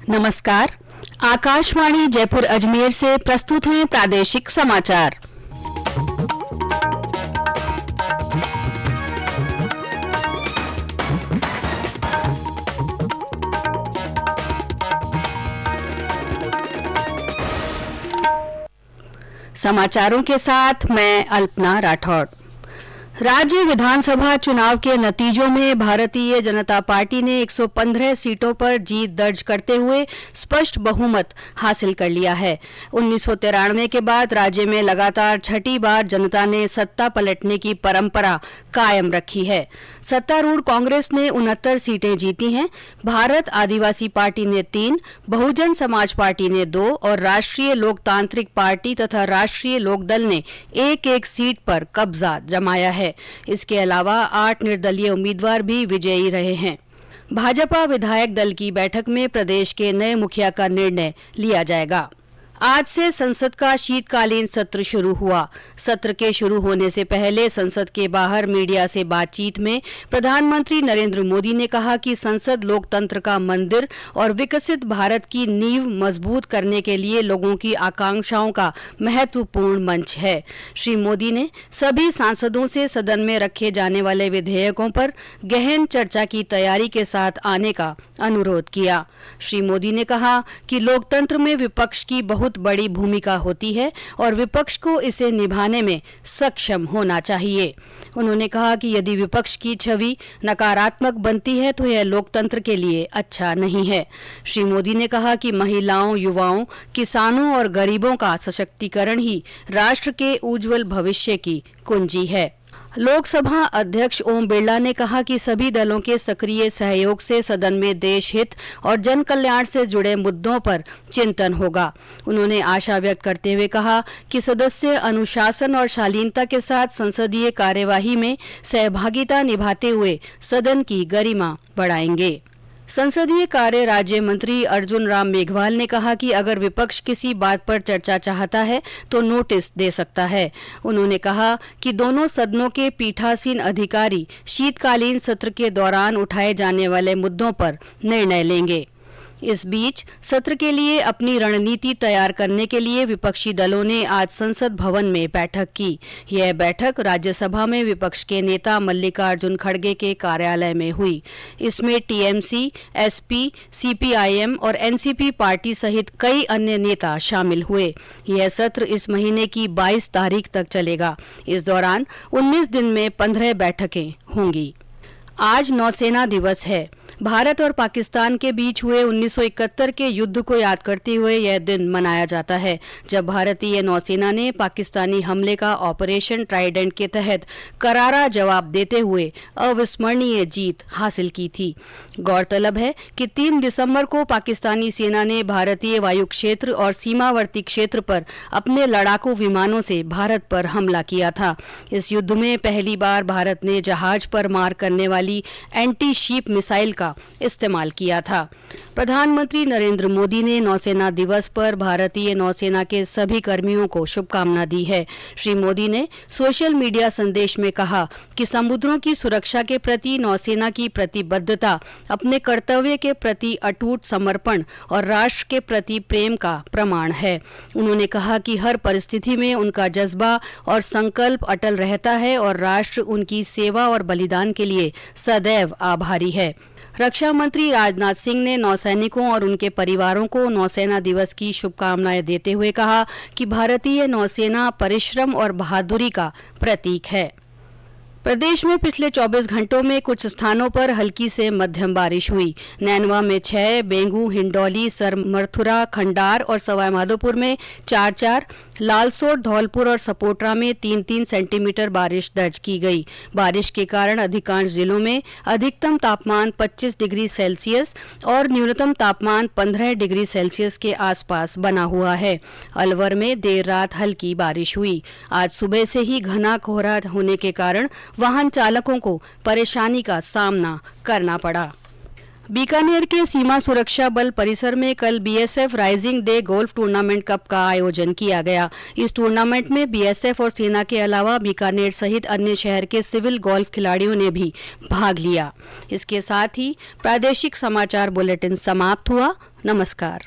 नमस्कार। आकाशवाणी जयपुर अजमेर से प्रस्तुत हैं प्रादेशिक समाचार। समाचारों के साथ मैं अल्पना राठौड़। राज्य विधानसभा चुनाव के नतीजों में भारतीय जनता पार्टी ने 115 सीटों पर जीत दर्ज करते हुए स्पष्ट बहुमत हासिल कर लिया है। 1993 के बाद राज्य में लगातार छठी बार जनता ने सत्ता पलटने की परंपरा कायम रखी है। सत्तारूढ़ कांग्रेस ने 69 सीटें जीती हैं। भारत आदिवासी पार्टी ने 3, बहुजन समाज पार्टी ने 2 और राष्ट्रीय लोकतांत्रिक पार्टी तथा राष्ट्रीय लोकदल ने एक सीट पर कब्जा जमाया है। इसके अलावा 8 निर्दलीय उम्मीदवार भी विजयी रहे हैं। भाजपा विधायक दल की बैठक में प्रदेश के नए मुखिया का निर्णय लिया जाएगा। आज से संसद का शीतकालीन सत्र शुरू हुआ। सत्र के शुरू होने से पहले संसद के बाहर मीडिया से बातचीत में प्रधानमंत्री नरेंद्र मोदी ने कहा कि संसद लोकतंत्र का मंदिर और विकसित भारत की नींव मजबूत करने के लिए लोगों की आकांक्षाओं का महत्वपूर्ण मंच है। श्री मोदी ने सभी सांसदों से सदन में रखे जाने वाले विधेयकों पर गहन चर्चा की तैयारी के साथ आने का अनुरोध किया। श्री मोदी ने कहा कि लोकतंत्र में विपक्ष की बहुत बड़ी भूमिका होती है और विपक्ष को इसे निभाने में सक्षम होना चाहिए। उन्होंने कहा कि यदि विपक्ष की छवि नकारात्मक बनती है तो यह लोकतंत्र के लिए अच्छा नहीं है। श्री मोदी ने कहा कि महिलाओं, युवाओं, किसानों और गरीबों का सशक्तिकरण ही राष्ट्र के उज्जवल भविष्य की कुंजी है। लोकसभा अध्यक्ष ओम बिरला ने कहा कि सभी दलों के सक्रिय सहयोग से सदन में देश हित और जन कल्याण से जुड़े मुद्दों पर चिंतन होगा। उन्होंने आशा व्यक्त करते हुए कहा कि सदस्य अनुशासन और शालीनता के साथ संसदीय कार्यवाही में सहभागिता निभाते हुए सदन की गरिमा बढ़ाएंगे। संसदीय कार्य राज्य मंत्री अर्जुन राम मेघवाल ने कहा कि अगर विपक्ष किसी बात पर चर्चा चाहता है तो नोटिस दे सकता है। उन्होंने कहा कि दोनों सदनों के पीठासीन अधिकारी शीतकालीन सत्र के दौरान उठाए जाने वाले मुद्दों पर निर्णय लेंगे। इस बीच सत्र के लिए अपनी रणनीति तैयार करने के लिए विपक्षी दलों ने आज संसद भवन में बैठक की। यह बैठक राज्यसभा में विपक्ष के नेता मल्लिकार्जुन खड़गे के कार्यालय में हुई। इसमें टीएमसी, एसपी, सीपीआईएम और एनसीपी पार्टी सहित कई अन्य नेता शामिल हुए। यह सत्र इस महीने की 22 तारीख तक चलेगा। इस दौरान 19 दिन में 15 बैठकें होंगी। आज नौसेना दिवस है। भारत और पाकिस्तान के बीच हुए 1971 के युद्ध को याद करते हुए यह दिन मनाया जाता है, जब भारतीय नौसेना ने पाकिस्तानी हमले का ऑपरेशन ट्राइडेंट के तहत करारा जवाब देते हुए अविस्मरणीय जीत हासिल की थी। गौरतलब है कि 3 दिसंबर को पाकिस्तानी सेना ने भारतीय वायु क्षेत्र और सीमावर्ती क्षेत्र पर अपने लड़ाकू विमानों से भारत पर हमला किया था। इस युद्ध में पहली बार भारत ने जहाज पर मार करने वाली एंटी शिप मिसाइल का इस्तेमाल किया था। प्रधानमंत्री नरेंद्र मोदी ने नौसेना दिवस पर भारतीय नौसेना के सभी कर्मियों को शुभकामना दी है। श्री मोदी ने सोशल मीडिया संदेश में कहा कि समुद्रों की सुरक्षा के प्रति नौसेना की प्रतिबद्धता अपने कर्तव्य के प्रति अटूट समर्पण और राष्ट्र के प्रति प्रेम का प्रमाण है। उन्होंने कहा कि हर परिस्थिति में उनका जज्बा और संकल्प अटल रहता है और राष्ट्र उनकी सेवा और बलिदान के लिए सदैव आभारी है। रक्षा मंत्री राजनाथ सिंह ने नौसैनिकों और उनके परिवारों को नौसेना दिवस की शुभकामनाएं देते हुए कहा कि भारतीय नौसेना परिश्रम और बहादुरी का प्रतीक है। प्रदेश में पिछले 24 घंटों में कुछ स्थानों पर हल्की से मध्यम बारिश हुई। नैनवा में 6, बेंगू, हिंडौली, सरमथुरा, खंडार और सवाईमाधोपुर में 4-4, लालसोट, धौलपुर और सपोटरा में 3-3 सेंटीमीटर बारिश दर्ज की गई। बारिश के कारण अधिकांश जिलों में अधिकतम तापमान 25 डिग्री सेल्सियस और न्यूनतम तापमान 15 डिग्री सेल्सियस के आसपास बना हुआ है। अलवर में देर रात हल्की बारिश हुई। आज सुबह से ही घना कोहरा होने के कारण वाहन चालकों को परेशानी का सामना करना पड़ा। बीकानेर के सीमा सुरक्षा बल परिसर में कल BSF rising day golf tournament cup का आयोजन किया गया। इस टूर्नामेंट में बीएसएफ और सेना के अलावा बीकानेर सहित अन्य शहर के सिविल गोल्फ खिलाड़ियों ने भी भाग लिया। इसके साथ ही प्रादेशिक समाचार बुलेटिन समाप्त हुआ। नमस्कार।